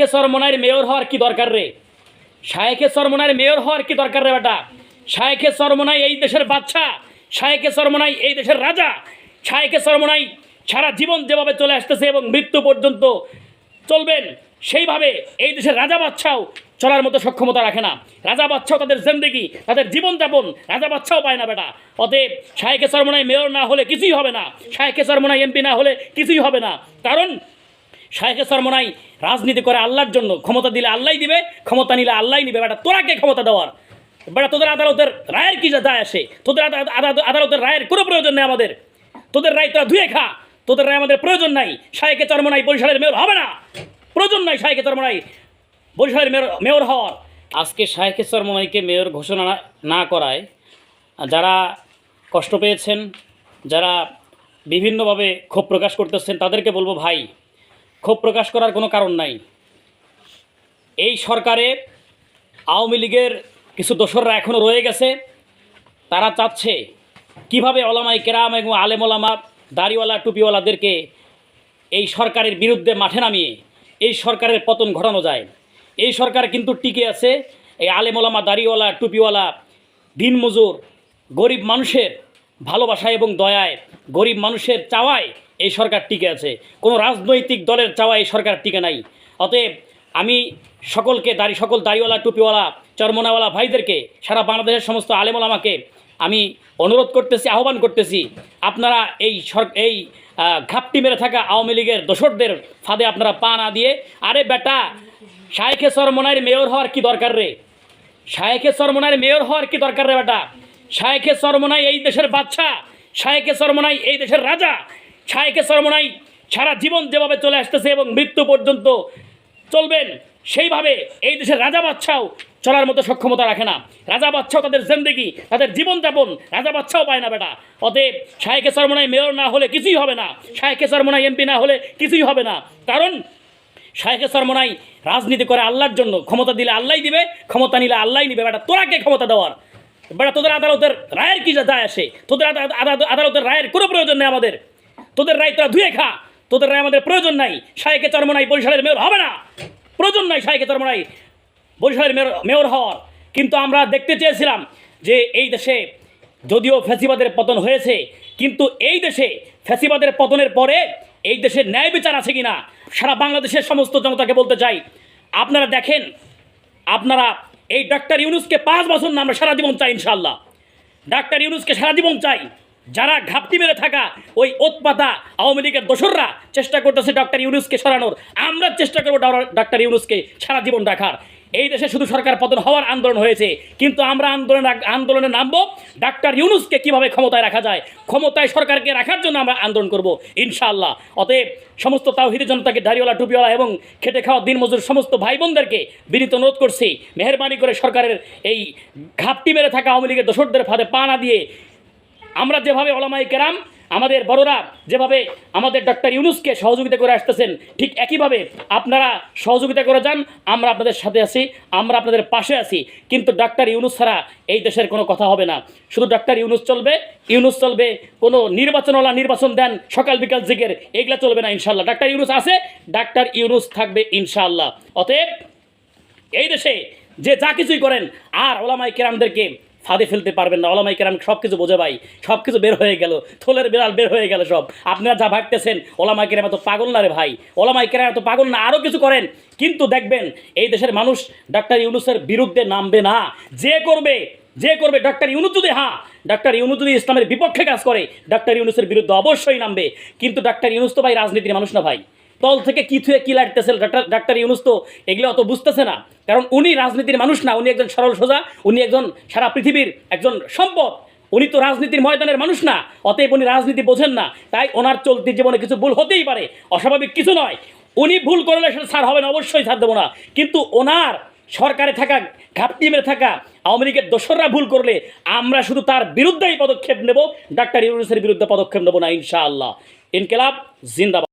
শায়েখে চরমোনাইয়ের mayor হওয়ার কি দরকার রে? শায়েখে চরমোনাইয়ের মেয়র হওয়ার কি দরকার রে বেটা? শায়েখে চরমোনাই এই দেশের বাদশা, শায়েখে চরমোনাই এই দেশের রাজা। শায়েখে চরমোনাই সারা জীবন যেভাবে চলে আসতেছে এবং মৃত্যু পর্যন্ত চলবেন, সেইভাবে এই দেশের রাজা বাদশাও চলার মতো সক্ষমতা রাখে না। রাজা বাদশাও তাদের জিন্দেগি, তাদের জীবনযাপন রাজা বাদশাও পায় না বেটা। অতএব শায়েখে চরমোনাই মেয়র না হলে কিছুই হবে না, শায়েখে চরমোনাই এমপি না হলে কিছুই হবে না। কারণ শায়েখে চরমোনাই রাজনীতি করে আল্লাহর জন্য। ক্ষমতা দিলে আল্লাহই দিবে, ক্ষমতা নিলে আল্লাহই নিবে বেটা। তোরা কে ক্ষমতা দেওয়ার বেটা? তোদের আদালতের রায়ের কি যায় আসে? তোদের আদালতের রায়ের কোনো প্রয়োজন নেই আমাদের। তোদের রায় তোরা ধুয়ে খা, তোদের রায় আমাদের প্রয়োজন নাই। শায়েখে চরমোনাই বরিশালের মেয়র হবে না, প্রয়োজন নাই শায়েখে চরমোনাই বরিশালের মেয়র হওয়ার। আজকে শায়েখে চরমোনাইকে মেয়র ঘোষণা না করায় যারা কষ্ট পেয়েছেন, যারা বিভিন্নভাবে ক্ষোভ প্রকাশ করতেছেন, তাদেরকে বলবো ভাই, ক্ষোভ প্রকাশ করার কোনো কারণ নাই। এই সরকারে আওয়ামী লীগের কিছু দোসররা এখনও রয়ে গেছে। তারা চাচ্ছে কিভাবে ওলামায়ে কেরাম এবং আলেম ওলামা, দাড়িওয়ালা টুপিওয়ালাদেরকে এই সরকারের বিরুদ্ধে মাঠে নামিয়ে এই সরকারের পতন ঘটানো যায়। এই সরকার কিন্তু টিকে আছে এই আলেম ওলামা, দাড়িওয়ালা টুপিওয়ালা, দিনমজুর, গরিব মানুষের ভালোবাসা এবং দয়ায়, গরিব মানুষের চাওয়ায় এই সরকার টিকে আছে। কোনো রাজনৈতিক দলের চাওয়ায় এই সরকার টিকে নাই। অতএব আমি সকল দাড়িওয়ালা টুপিওয়ালা চরমোনাওয়ালা ভাইদেরকে, সারা বাংলাদেশের সমস্ত আলেম ওলামাকে আমি অনুরোধ করতেছি, আহ্বান করতেছি, আপনারা এই ঘাপটি মেরে থাকা আওয়ামী লীগের দোসরদের ফাঁদে আপনারা পা না দিয়ে, আরে বেটা শায়েখে চরমোনাইয়ের মেয়র হওয়ার কি দরকার রে? শায়েখে চরমোনাইয়ের মেয়র হওয়ার কি দরকার রে বেটা? শায়েখে চরমোনাই এই দেশের বাদশা, শায়েখে চরমোনাই এই দেশের রাজা। শায়েখে চরমোনাই সারা জীবন যেভাবে চলে আসতেছে এবং মৃত্যু পর্যন্ত চলবেন, সেইভাবে এই দেশের রাজা বাদশাও চলার মতো সক্ষমতা রাখে না। রাজা বাদশাও তাদের জিন্দেগি, তাদের জীবনযাপন রাজা বাদশাও পায় না বেটা। অতএব শায়েখে চরমোনাই মেয়র না হলে কিছুই হবে না, শায়েখে চরমোনাই এমপি না হলে কিছুই হবে না। কারণ শায়েখে চরমোনাই রাজনীতি করে আল্লাহর জন্য। ক্ষমতা দিলে আল্লাহই দিবে, ক্ষমতা নিলে আল্লাহই নিবে বেটা। তোরা কে ক্ষমতা দেওয়ার বেটা? তোদের আদালতের রায়ের কি যায় আসে? তোদের আদালতের রায়ের কোনো প্রয়োজন নেই আমাদের। তোদের রায় তোরা ধুয়ে খা, তোদের রায় আমাদের প্রয়োজন নাই। শায়েখে চরমোনাই বরিশালের মেয়র হবে না, প্রয়োজন নাই শায়েখে চরমোনাই বরিশালের মেয়র হওয়ার। কিন্তু আমরা দেখতে চেয়েছিলাম যে এই দেশে যদিও ফ্যাসিবাদের পতন হয়েছে, কিন্তু এই দেশে ফ্যাসিবাদের পতনের পরে এই দেশের ন্যায় বিচার আছে কিনা সারা বাংলাদেশের সমস্ত জনতাকে বলতে চাই। আপনারা দেখেন, আপনারা এই ডাক্তার ইউনূসকে 5 বছর না, আমরা সারা জীবন চাই ইনশাআল্লাহ। ডাক্তার ইউনূসকে সারা জীবন চাই। যারা ঘাপটি মেরে থাকা ওই ওৎপাতা আওয়ামী লীগের দোসররা চেষ্টা করতেছে ডাক্তার ইউনূসকে সরানোর, আমরা চেষ্টা করবো ডাক্তার ইউনূসকে সারা জীবন রাখার। এই দেশে শুধু সরকার পতন হওয়ার আন্দোলন হয়েছে, কিন্তু আমরা আন্দোলনে নামবো ডাক্তার ইউনূসকে কীভাবে ক্ষমতায় রাখা যায়, ক্ষমতায় সরকারকে রাখার জন্য আমরা আন্দোলন করব ইনশাআল্লাহ। অতএব সমস্ত তাওহীদি জনতাকে, দাড়িওয়ালা টুপিওয়ালা এবং খেটে খাওয়া দিনমজুর সমস্ত ভাই বোনদেরকে বিনীত অনুরোধ করছি, মেহরবানি করে সরকারের এই ঘাপটি মেরে থাকা আওয়ামী লীগের দোসরদের ফাঁদে পা না দিয়ে, আমরা যেভাবে ওলামায়ে কেরাম, আমাদের বড়রা যেভাবে আমাদের ডাক্তার ইউনূসকে সহযোগিতা করে আসতেছেন, ঠিক একইভাবে আপনারা সহযোগিতা করে যান। আমরা আপনাদের সাথে আছি, আমরা আপনাদের পাশে আছি। কিন্তু ডাক্তার ইউনূস ছাড়া এই দেশের কোনো কথা হবে না। শুধু ডাক্তার ইউনূস চলবে। কোনো নির্বাচন দেন, সকাল বিকাল জিকির, এগুলা চলবে না ইনশাআল্লাহ। ডাক্তার ইউনূস আছে, ডাক্তার ইউনূস থাকবে ইনশাআল্লাহ। অতএব এই দেশে যে যা কিছুই করেন আর ওলামায়ে কেরামদেরকে ফাঁদে ফেলতে পারবেন না। ওলামায়ে কেরাম সব কিছু বোঝে ভাই, সব কিছু বের হয়ে গেল, থলের বিড়াল বের হয়ে গেল সব। আপনারা যা ভাবতেছেন ওলামায়ে কেরাম এত পাগল না রে ভাই, ওলামায়ে কেরাম এত পাগল না। আরও কিছু করেন, কিন্তু দেখবেন এই দেশের মানুষ ডাক্তার ইউনূসের বিরুদ্ধে নামবে না। যে করবে ডাক্তার ইউনূস যদি ইসলামের বিপক্ষে কাজ করে, ডাক্তার ইউনূসের বিরুদ্ধে অবশ্যই নামবে। কিন্তু ডাক্তার ইউনূস তো ভাই রাজনীতির মানুষ না ভাই। তল থেকে কি থুয়ে কি লাগতেছে ডাক্তার ইউনূস তো এগুলো অত বুঝতেছে না। কারণ উনি রাজনীতির মানুষ না, উনি একজন সরল সোজা, উনি একজন সারা পৃথিবীর একজন সম্পদ। উনি তো রাজনীতির ময়দানের মানুষ না, অতএব উনি রাজনীতি বোঝেন না। তাই ওনার চলতি জীবনে কিছু ভুল হতেই পারে, অস্বাভাবিক কিছু নয়। উনি ভুল করলে সেটা ছাড় হবে না, অবশ্যই ছাড় দেবো না। কিন্তু ওনার সরকারে থাকা, ঘাপটি মেরে থাকা আওয়ামী লীগের দোসররা ভুল করলে আমরা শুধু তার বিরুদ্ধেই পদক্ষেপ নেব, ডাক্তার ইউনূসের বিরুদ্ধে পদক্ষেপ নেব না ইনশাআল্লাহ। ইনকিলাব জিন্দাবাদ।